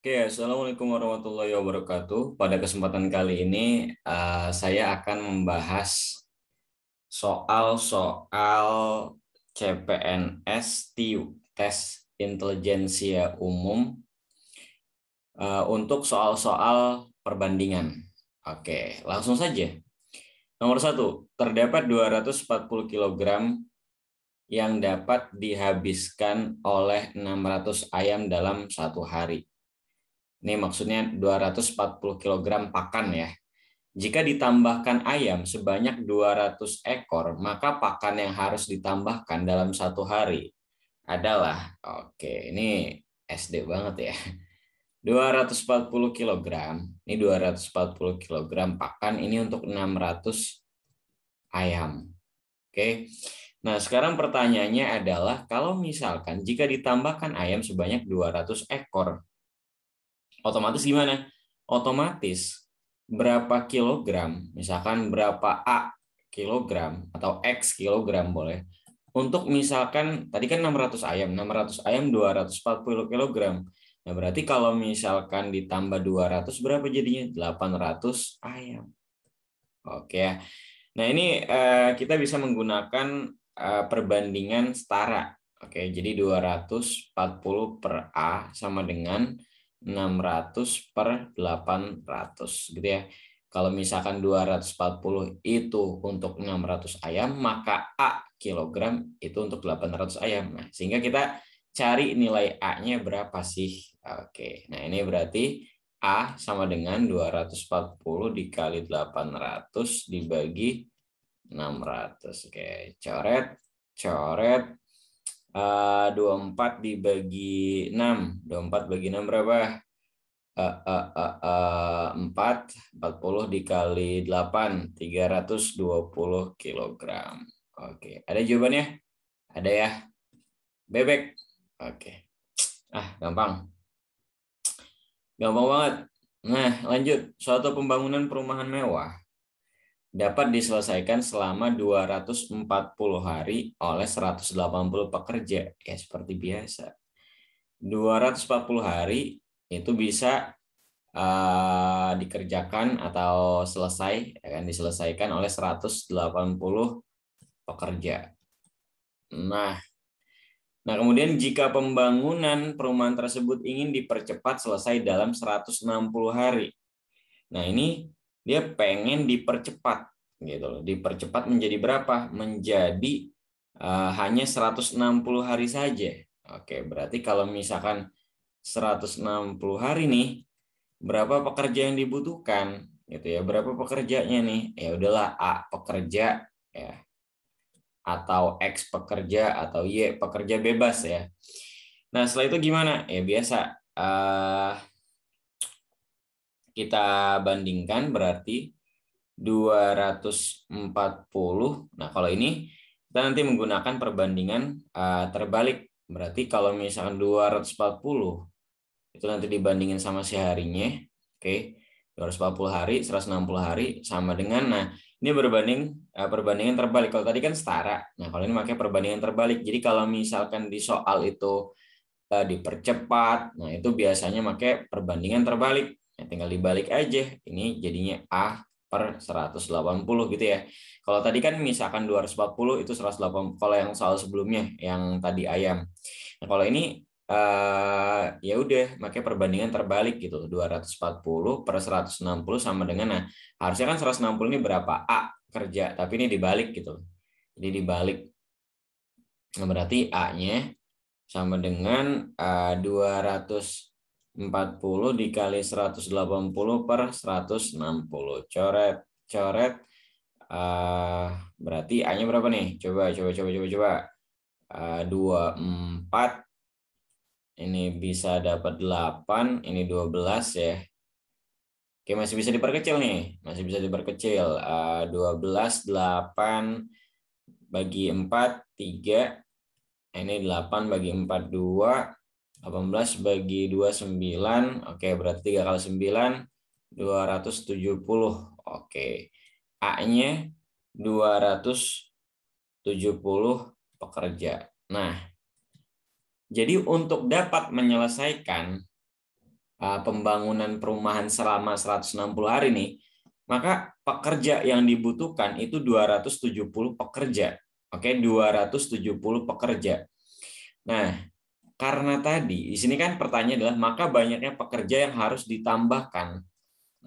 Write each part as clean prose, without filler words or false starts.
Oke, Assalamualaikum warahmatullahi wabarakatuh. Pada kesempatan kali ini, saya akan membahas soal-soal CPNS TIU, Tes Intelijensia Umum, untuk soal-soal perbandingan. Oke, langsung saja. Nomor 1, terdapat 240 kg yang dapat dihabiskan oleh 600 ayam dalam satu hari. Ini maksudnya 240 kg pakan ya. Jika ditambahkan ayam sebanyak 200 ekor, maka pakan yang harus ditambahkan dalam satu hari adalah, oke, ini SD banget ya. 240 kg. Ini 240 kg pakan ini untuk 600 ayam. Oke. Nah, sekarang pertanyaannya adalah kalau misalkan jika ditambahkan ayam sebanyak 200 ekor, otomatis gimana? Otomatis berapa kilogram, misalkan berapa A kilogram atau X kilogram boleh. Untuk misalkan tadi kan 600 ayam 240 kilogram. Nah, berarti kalau misalkan ditambah 200 berapa jadinya? 800 ayam. Oke ya. Nah, ini kita bisa menggunakan perbandingan setara. Oke, jadi 240 per A sama dengan 600 per 800 gitu ya. Kalau misalkan 240 itu untuk 600 ayam, maka A kilogram itu untuk 800 ayam. Nah, sehingga kita cari nilai A-nya berapa sih? Oke, nah ini berarti A sama dengan 240 dikali 800 dibagi 600. Oke, coret, coret. 24 dibagi 6. 24 bagi 6 berapa? 40 dikali 8, 320 kilogram. Oke, ada jawabannya? Ada ya? Bebek. Oke. Gampang. Gampang banget. Nah, lanjut. Suatu pembangunan perumahan mewah dapat diselesaikan selama 240 hari oleh 180 pekerja. Ya, seperti biasa. 240 hari itu bisa dikerjakan atau selesai, akan diselesaikan oleh 180 pekerja. Nah, kemudian jika pembangunan perumahan tersebut ingin dipercepat selesai dalam 160 hari. Nah, ini dia pengen dipercepat gitu loh. Dipercepat menjadi berapa? Menjadi hanya 160 hari saja. Oke, berarti kalau misalkan 160 hari nih, berapa pekerja yang dibutuhkan gitu ya? Berapa pekerjanya nih? Ya udahlah, A pekerja ya, atau X pekerja atau Y pekerja bebas ya. Nah, setelah itu gimana? Ya biasa, kita bandingkan berarti 240. Nah, kalau ini kita nanti menggunakan perbandingan terbalik. Berarti kalau misalkan 240 itu nanti dibandingin sama seharinya. Oke. 240 hari, 160 hari sama dengan, nah ini perbandingan terbalik. Kalau tadi kan setara. Nah, kalau ini pakai perbandingan terbalik. Jadi kalau misalkan di soal itu dipercepat, nah itu biasanya pakai perbandingan terbalik. Ya, tinggal dibalik aja. Ini jadinya A per 180 gitu ya. Kalau tadi kan misalkan 240 itu 180. Kalau yang soal sebelumnya yang tadi ayam. Nah, kalau ini ya udah pakai perbandingan terbalik gitu. 240 per 160 sama dengan, nah harusnya kan 160 ini berapa? A kerja, tapi ini dibalik gitu. Jadi dibalik. Nah, berarti A-nya sama dengan 240 dikali 180 per 160. Coret, coret. Berarti A-nya berapa nih? Coba. 24. Ini bisa dapat 8, ini 12 ya. Oke, masih bisa diperkecil nih. Masih bisa diperkecil. 12, 8 bagi 4, 3. Ini 8 bagi 4, 2. 18 bagi 2, 9. Oke, berarti 3 kali 9, 270. Oke. A-nya 270 pekerja. Nah, jadi untuk dapat menyelesaikan pembangunan perumahan selama 160 hari nih, maka pekerja yang dibutuhkan itu 270 pekerja. Oke, 270 pekerja. Nah, karena tadi di sini kan pertanyaan adalah maka banyaknya pekerja yang harus ditambahkan.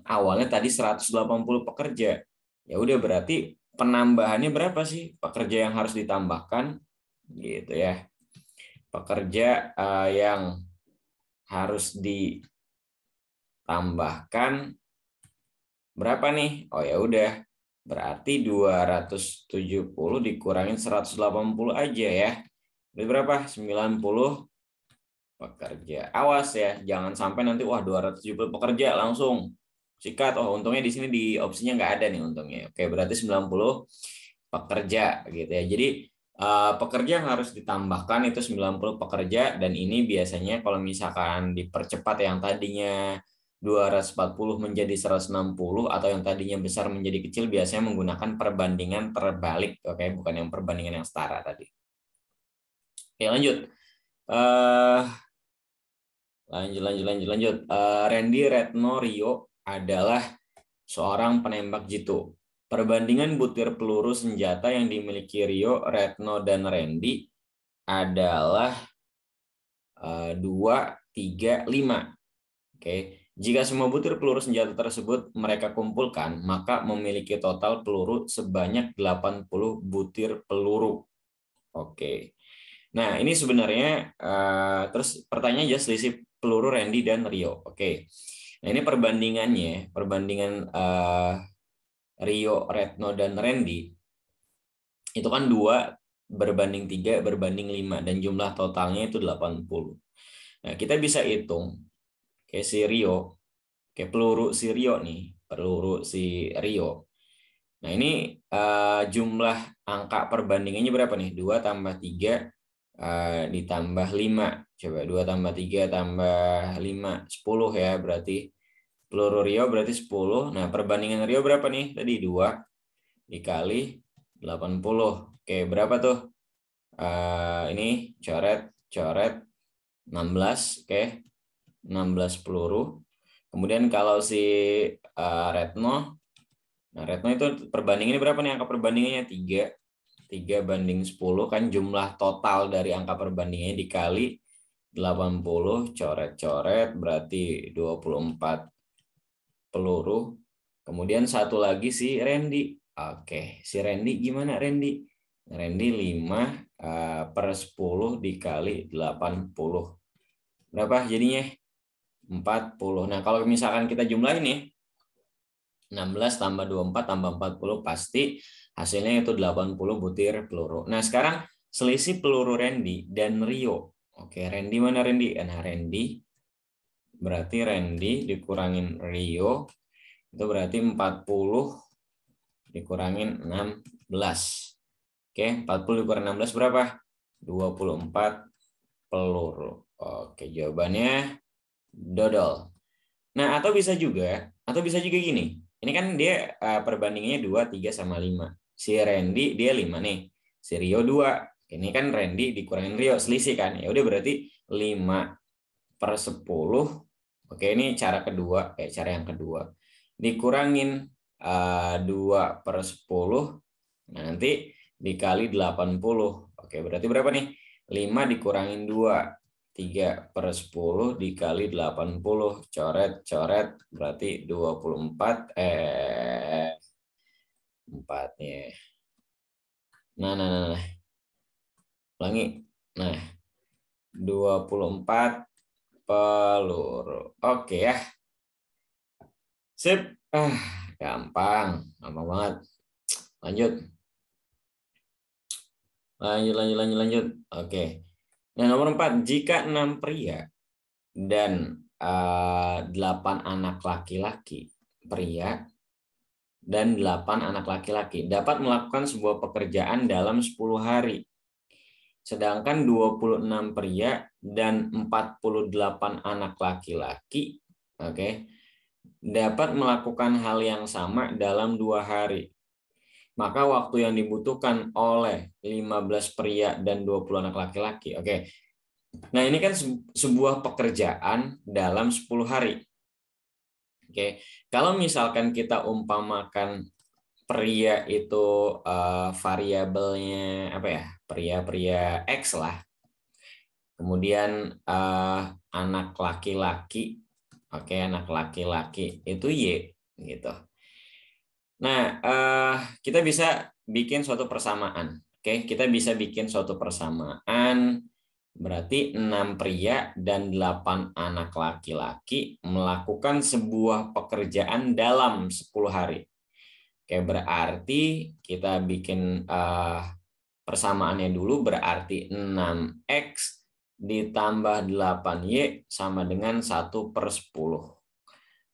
Awalnya tadi 180 pekerja. Ya udah berarti penambahannya berapa sih pekerja yang harus ditambahkan? Gitu ya. Pekerja yang harus ditambahkan berapa nih? Oh ya udah. Berarti 270 dikurangin 180 aja ya. Berarti berapa? 90 pekerja. Awas ya, jangan sampai nanti wah 270 pekerja langsung sikat. Oh, untungnya di sini di opsinya nggak ada nih untungnya. Oke, berarti 90 pekerja gitu ya. Jadi pekerja yang harus ditambahkan itu 90 pekerja, dan ini biasanya kalau misalkan dipercepat yang tadinya 240 menjadi 160 atau yang tadinya besar menjadi kecil biasanya menggunakan perbandingan terbalik. Oke, bukan yang perbandingan yang setara tadi. Oke, lanjut. Lanjut. Randy Retno Rio adalah seorang penembak jitu. Perbandingan butir peluru senjata yang dimiliki Rio, Retno, dan Randy adalah 2, 3, 5. Oke. Jika semua butir peluru senjata tersebut mereka kumpulkan, maka memiliki total peluru sebanyak 80 butir peluru. Oke. Nah, ini sebenarnya terus pertanyaannya aja selisih peluru Randy dan Rio. Oke. Nah, ini perbandingan Rio, Retno, dan Randy itu kan 2 berbanding 3 berbanding 5 dan jumlah totalnya itu 80. Nah, kita bisa hitung kayak si Rio, kayak peluru si Rio nih, peluru si Rio. Nah, ini jumlah angka perbandingannya berapa nih? 2 tambah 3 ditambah 5. Coba 2 tambah 3 tambah 5, 10 ya, berarti peluru Rio berarti 10. Nah, perbandingan Rio berapa nih? Tadi 2 dikali 80. Oke, berapa tuh? Ini coret 16. Oke, 16 peluru. Kemudian kalau si Retno, nah Retno itu perbandingannya berapa nih? Angka perbandingannya 3 banding 10 kan jumlah total dari angka perbandingannya dikali 80, coret-coret berarti 24 peluru. Kemudian satu lagi si Randy. Oke, si Randy gimana Randy? Randy 5 per 10 dikali 80. Berapa jadinya? 40. Nah, kalau misalkan kita jumlahin nih, 16 tambah 24 tambah 40 pasti hasilnya itu 80 butir peluru. Nah, sekarang selisih peluru Randy dan Rio. Oke, Randy mana Randy? Nah, Randy berarti Randy dikurangin Rio itu berarti 40 dikurangin 16. Oke, 40 dikurangin 16 berapa? 24 peluru. Oke, jawabannya dodol. Nah, atau bisa juga gini. Ini kan dia perbandingannya 2, 3 sama 5. Si Randy dia 5 nih. Si Rio 2. Ini kan Randy dikurangin Rio, selisih kan. Ya udah berarti 5 per 10. Oke, ini cara kedua, cara yang kedua. Dikurangin 2 per 10. Nah, nanti dikali 80. Oke, berarti berapa nih? 5 dikurangin 2. 3 per 10 dikali 80. Coret-coret berarti 24. 4-nya. Nah. Ulangi. Nah, 24 peluru. Oke ya. Sip. Gampang banget. Lanjut. Oke. Nah, nomor 4, jika 6 pria dan 8 anak laki-laki pria dan 8 anak laki-laki dapat melakukan sebuah pekerjaan dalam 10 hari. Sedangkan 26 pria dan 48 anak laki-laki dapat melakukan hal yang sama dalam 2 hari. Maka waktu yang dibutuhkan oleh 15 pria dan 20 anak laki-laki. Oke. Nah, ini kan sebuah pekerjaan dalam 10 hari. Oke, kalau misalkan kita umpamakan pria itu variabelnya apa ya? Pria X lah. Kemudian anak laki-laki, oke, anak laki-laki itu Y gitu. Nah, kita bisa bikin suatu persamaan. Oke, kita bisa bikin suatu persamaan. Berarti 6 pria dan 8 anak laki-laki melakukan sebuah pekerjaan dalam 10 hari. Oke, berarti kita bikin persamaannya dulu, berarti 6X ditambah 8Y sama dengan 1/10.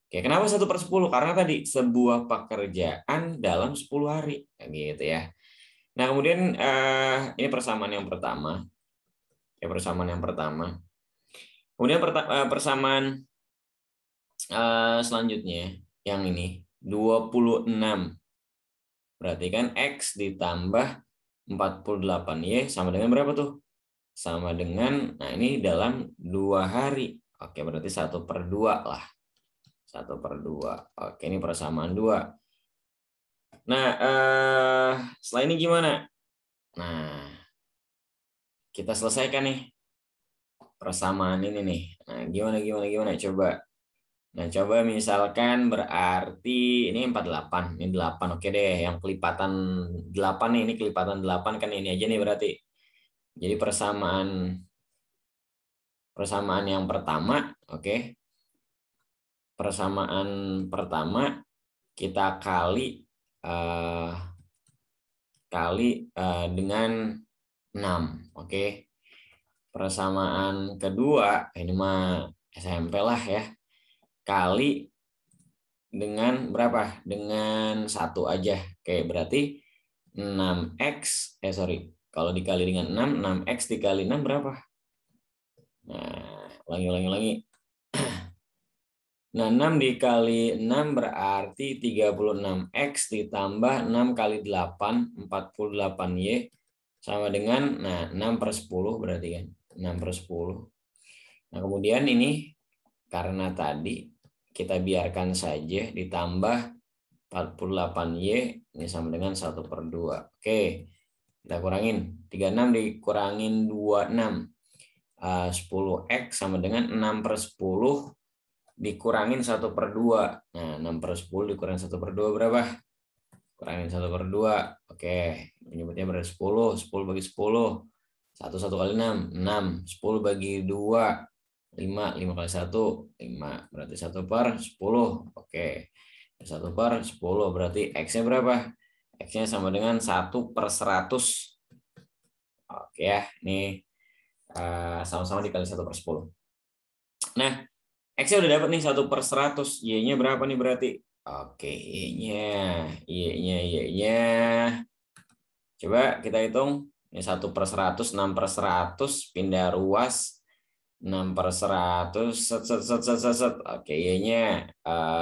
Oke, kenapa 1/10? Karena tadi sebuah pekerjaan dalam 10 hari. Gitu ya. Nah, kemudian ini persamaan yang pertama. Ya, persamaan yang pertama. Kemudian persamaan selanjutnya yang ini 26. Berarti kan X ditambah 48Y sama dengan berapa tuh? Sama dengan, nah ini dalam 2 hari. Oke, berarti 1/2 lah. 1/2. Oke, ini persamaan 2. Nah, setelah ini gimana? Nah, kita selesaikan nih persamaan ini nih. Nah, gimana coba. Nah, coba misalkan berarti ini 48, ini 8. Oke deh, yang kelipatan 8 nih, ini kelipatan 8 kan ini aja nih berarti. Jadi persamaan yang pertama, oke. Persamaan pertama kita kali dengan 6, oke. Persamaan kedua, ini mah SMP lah ya. Kali dengan berapa? Dengan 1 aja. Oke, berarti 6X, kalau dikali dengan 6X dikali 6 berapa? Nah, ulangi. Nah, 6 dikali 6 berarti 36X ditambah 6 kali 8, 48Y, sama dengan, nah, 6/10 berarti kan. 6/10. Nah, kemudian ini karena tadi kita biarkan saja ditambah 48Y, ini sama dengan 1/2. Oke, kita kurangin. 36 dikurangin 26. 10X sama dengan 6/10 dikurangin 1/2. Nah, 6/10 dikurangin 1/2 berapa? Kurangin 1/2. Oke, menyebutnya berarti 10. 10 bagi 10. 1 kali 6. 6. 10 bagi 2. 5. 5 kali 1. 5. Berarti 1/10. Oke. 1/10 berarti X-nya berapa? X-nya sama dengan 1/100. Oke ya, ini sama-sama dikali 1/10. Nah, X-nya udah dapat nih 1/100. Y-nya berapa nih berarti? Oke, Y-nya. Coba kita hitung. Ini 1/100, 6/100, pindah ruas. 6/100, set. Oke, Y-nya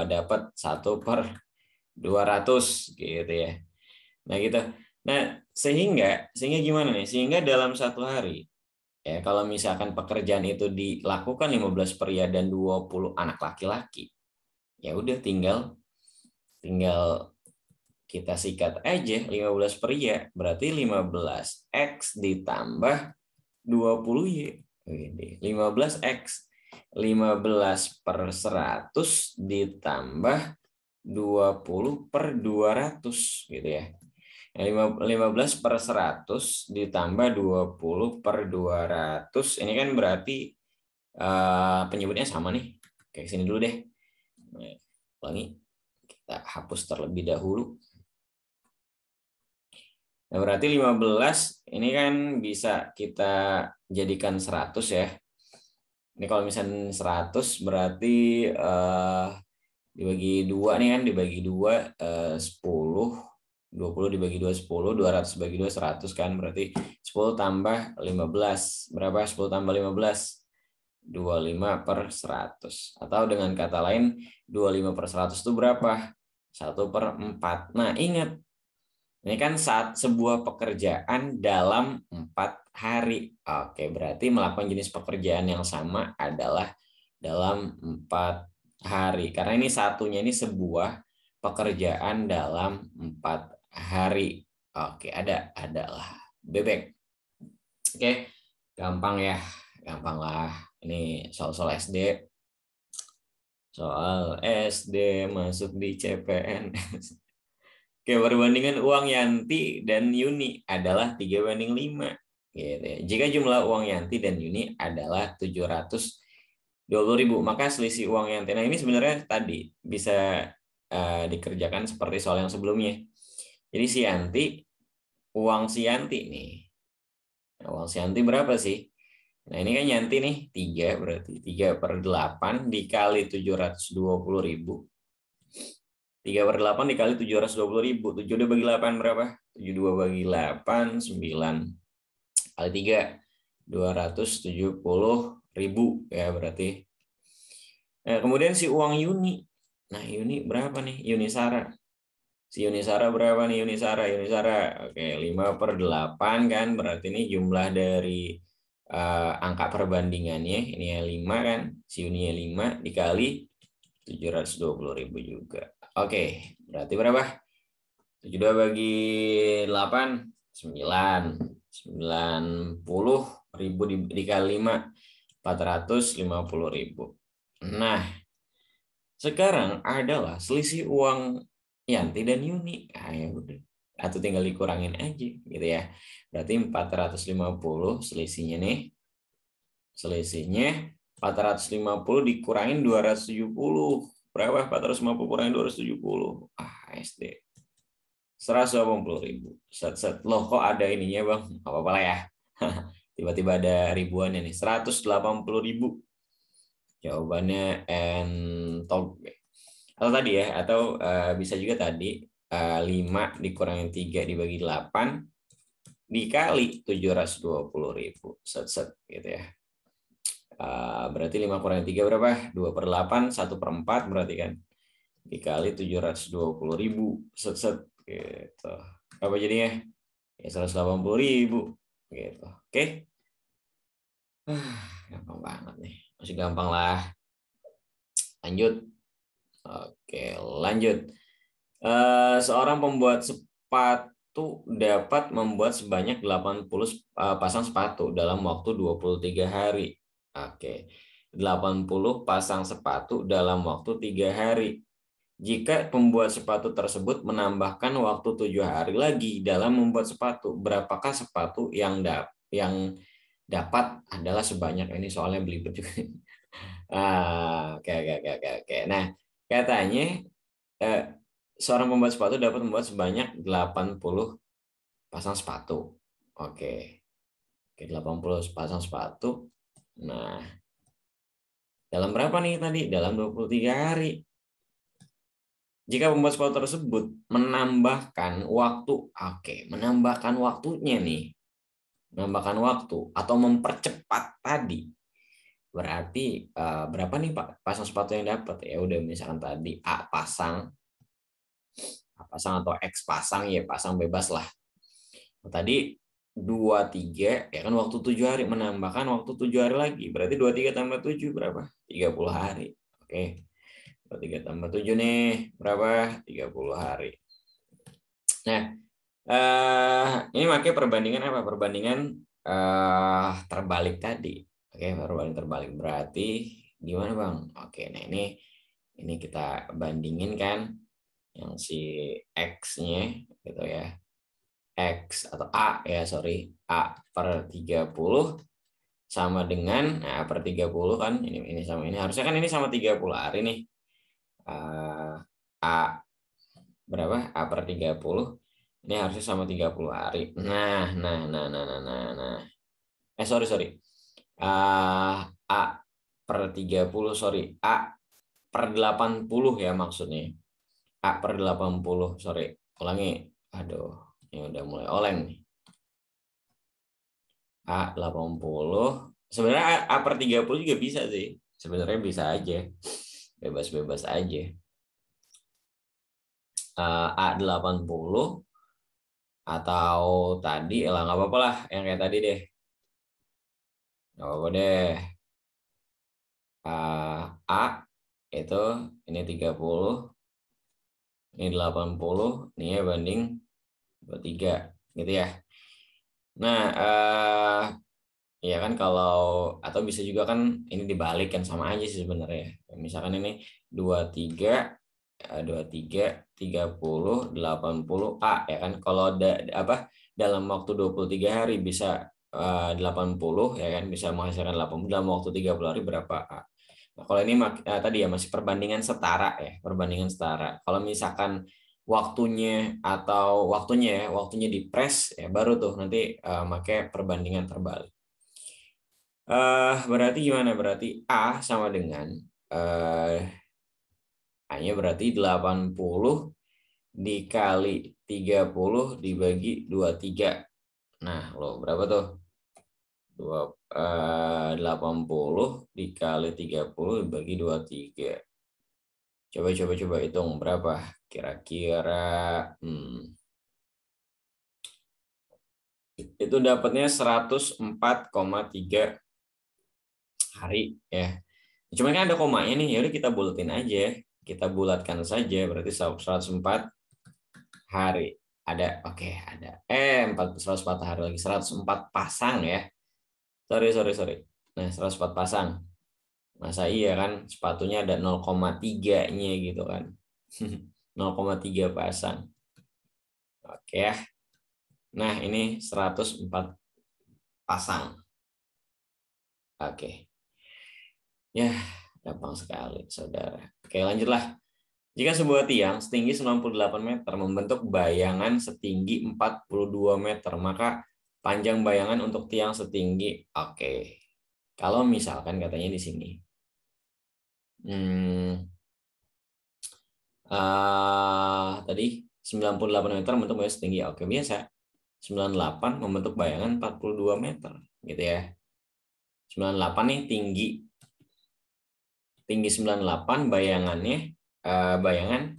dapat 1/200 gitu ya. Nah, gitu. Nah, sehingga gimana nih? Sehingga dalam 1 hari, ya, kalau misalkan pekerjaan itu dilakukan 15 pria dan 20 anak laki-laki, ya udah tinggal kita sikat aja 15 pria, berarti 15X ditambah 20Y. 15X. 15/100 ditambah 20/200 gitu ya. 15/100 ditambah 20/200, ini kan berarti penyebutnya sama nih. Kayak sini dulu deh. Ulangi. Kita hapus terlebih dahulu. Nah, berarti 15 ini kan bisa kita jadikan 100 ya. Ini kalau misalnya 100 berarti dibagi 2 nih kan, dibagi 2 10. 20 dibagi 2 10, 200 bagi 2 100 kan, berarti 10 tambah 15. Berapa 10 tambah 15? 25/100. Atau dengan kata lain 25/100 itu berapa? 1/4. Nah, ingat Ini kan saat sebuah pekerjaan dalam 4 hari. Oke, berarti melakukan jenis pekerjaan yang sama adalah dalam 4 hari. Karena ini satunya ini sebuah pekerjaan dalam 4 hari. Oke, adalah bebek. Oke, gampang ya. Gampang lah. Ini soal-soal SD. Soal SD masuk di CPNS. Oke, perbandingan uang Yanti dan Yuni adalah 3:5. Gitu ya. Jika jumlah uang Yanti dan Yuni adalah 720.000, maka selisih uang Yanti. Nah, ini sebenarnya tadi bisa dikerjakan seperti soal yang sebelumnya. Jadi uang si Yanti nih. Nah, uang si Yanti berapa sih? Nah, ini kan Yanti nih 3, berarti 3/8 dikali 720.000. 3/8 dikali 720.000. 7 bagi 8 berapa? 72 bagi 8, 9. Kali 3, 270.000 ya berarti. Nah, kemudian si uang Yuni. Nah, Yuni berapa nih? Yunisara. Si Yunisara berapa nih Yunisara? Oke, 5/8 kan. Berarti ini jumlah dari angka perbandingannya. Ini ya 5 kan. Si Yuni 5 dikali 720.000 juga. Oke, berarti berapa? 72 bagi 8, 9. 90.000 dikali 5, 450.000. Nah, sekarang adalah selisih uang Yanti dan Yuni. Ah, ya udah. Atau tinggal dikurangin aja gitu ya. Berarti 450 selisihnya nih. Selisihnya 450 dikurangin 270. Berapa? 450 kurangin 270. Ah, SD. 180.000. Set. Loh, kok ada ininya, Bang? Apa-apa lah ya. Tiba-tiba ada ribuannya nih. 180.000. Jawabannya entog. Atau tadi ya, atau bisa juga tadi 5 dikurangin 3 dibagi 8 dikali 720.000. Set gitu ya. Berarti 5 kurang 3 berapa? 2/8, 1/4 berarti kan. Dikali 720.000. Set gitu. Apa jadinya? Ya 180.000 gitu. Oke. Gampang banget nih. Masih gampang lah. Lanjut. Oke, lanjut. Seorang pembuat sepatu dapat membuat sebanyak 80 pasang sepatu dalam waktu 23 hari. Oke. 80 pasang sepatu dalam waktu 3 hari. Jika pembuat sepatu tersebut menambahkan waktu 7 hari lagi dalam membuat sepatu, berapakah sepatu yang dapat adalah sebanyak ini, soalnya belibet juga. Oke. Nah, katanya seorang pembuat sepatu dapat membuat sebanyak 80 pasang sepatu. Oke, 80 pasang sepatu. Nah, dalam berapa nih tadi? Dalam 23 hari. Jika pembuat sepatu tersebut menambahkan waktu, menambahkan waktunya nih, menambahkan waktu atau mempercepat tadi, berarti berapa nih Pak pasang sepatu yang dapat? Ya udah, misalkan tadi A pasang atau X pasang, ya pasang bebas lah. Tadi 23 ya kan, waktu 7 hari, menambahkan waktu 7 hari lagi, berarti 23 tambah 7 berapa? 30 hari. Oke. 23 tambah 7 nih berapa? 30 hari. Nah, ini pakai perbandingan apa? Perbandingan terbalik tadi. Oke, perbandingan terbalik berarti gimana, Bang? Oke, nah ini kita bandingin kan yang si X-nya gitu ya. X atau A ya, A/30 sama dengan A/30 kan, ini sama ini, harusnya kan ini sama 30 hari nih. A berapa? A/30 ini harusnya sama 30 hari. Nah. Sorry. A/30, A/80 ya maksudnya. A/80, sorry. Ulangi. Aduh, ini udah mulai oleng nih. A/80. Sebenarnya A/30 juga bisa sih. Sebenarnya bisa aja. Bebas-bebas aja. A/80 Atau tadi lah nggak apa-apa lah yang kayak tadi deh. Nggak apa-apa deh. A itu ini 30, ini 80, ini ya banding 23 gitu ya. Nah, ya kan kalau atau bisa juga kan ini dibalik kan sama aja sih sebenarnya. Misalkan ini 23 23 30 80 A ya kan. Kalau dalam waktu 23 hari bisa 80 ya kan, bisa menghasilkan 80 dalam waktu 30 hari berapa A. Nah, kalau ini tadi ya masih perbandingan setara ya, perbandingan setara. Kalau misalkan waktunya di press ya baru tuh nanti pakai perbandingan terbalik. Berarti gimana? Berarti A sama dengan A-nya berarti 80 dikali 30 dibagi 23. Nah, lo berapa tuh? 80 dikali 30 dibagi 23. Coba hitung berapa kira-kira. Itu dapatnya 104,3 hari ya. Cuman kan ada komanya nih, ya udah kita bulatin aja. Kita bulatkan saja berarti 104 hari. Ada, oke, ada. 104 hari lagi, 104 pasang ya. Sorry. Nah, 104 pasang. Masa iya kan sepatunya ada 0,3-nya gitu kan. 0,3 pasang. Oke ya. Nah, ini 104 pasang. Oke. Ya, gampang sekali, saudara. Oke, lanjutlah. Jika sebuah tiang setinggi 98 meter membentuk bayangan setinggi 42 meter, maka panjang bayangan untuk tiang setinggi, oke. Kalau misalkan katanya di sini. Tadi 98 meter membentuk bayangan setinggi, oke, biasa. 98 membentuk bayangan 42 meter, gitu ya. 98 nih tinggi 98 bayangannya bayangan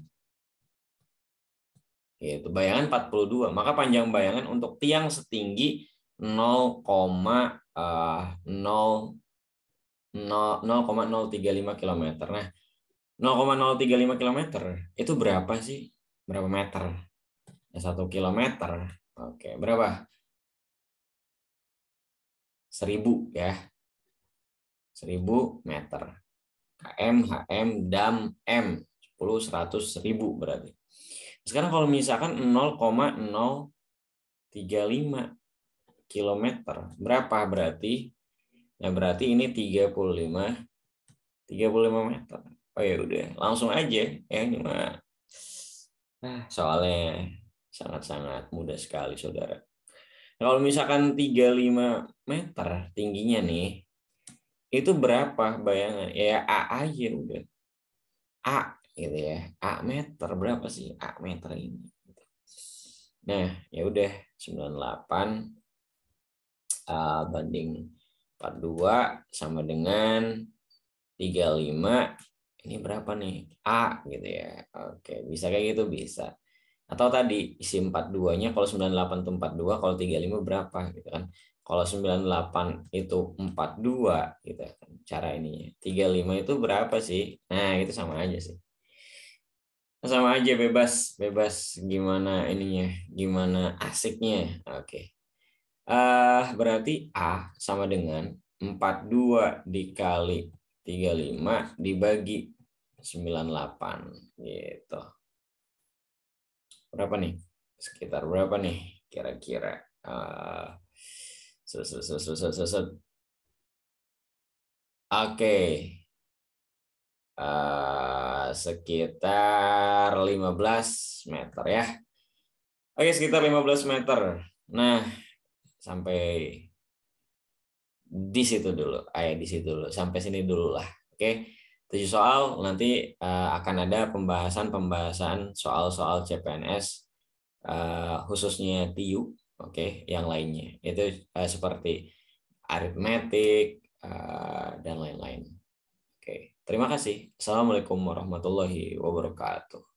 42, maka panjang bayangan untuk tiang setinggi 0,035 km. Nah, 0,035 km itu berapa sih? Berapa meter? Ya, 1 kilometer. Oke, berapa? 1000 ya. 1000 meter. KM, HM, DAM, M. 10, 100, 1000 berarti. Sekarang kalau misalkan 0,035 kilometer, berapa berarti? Nah, berarti ini 35 meter. Oh ya udah, langsung aja ya, ini mah. Soalnya sangat-sangat mudah sekali, saudara. Nah, kalau misalkan 35 meter tingginya nih, itu berapa bayangan? Ya A aja udah. A gitu ya. A meter berapa sih A meter ini? Nah, ya udah 98 banding 42 sama dengan 35. Ini berapa nih? A gitu ya. Oke, bisa kayak gitu bisa. Atau tadi isi 42-nya kalau 98 itu 42, kalau 35 berapa gitu kan. Kalau 98 itu 42 gitu kan. Cara ininya. 35 itu berapa sih? Nah, itu sama aja sih. Sama aja, bebas gimana ininya, gimana asiknya. Oke. Berarti A sama dengan 42 dikali 35 dibagi 98 gitu. Berapa nih? Sekitar berapa nih kira-kira? Oke. Sekitar 15 meter ya. Oke, sekitar 15 meter. Nah, sampai di situ dulu. Di situ dulu. Sampai sini dulu lah. Oke. 7 soal, nanti akan ada pembahasan soal-soal CPNS khususnya TIU, oke, yang lainnya. Itu seperti aritmetik dan lain-lain. Oke, terima kasih. Assalamualaikum warahmatullahi wabarakatuh.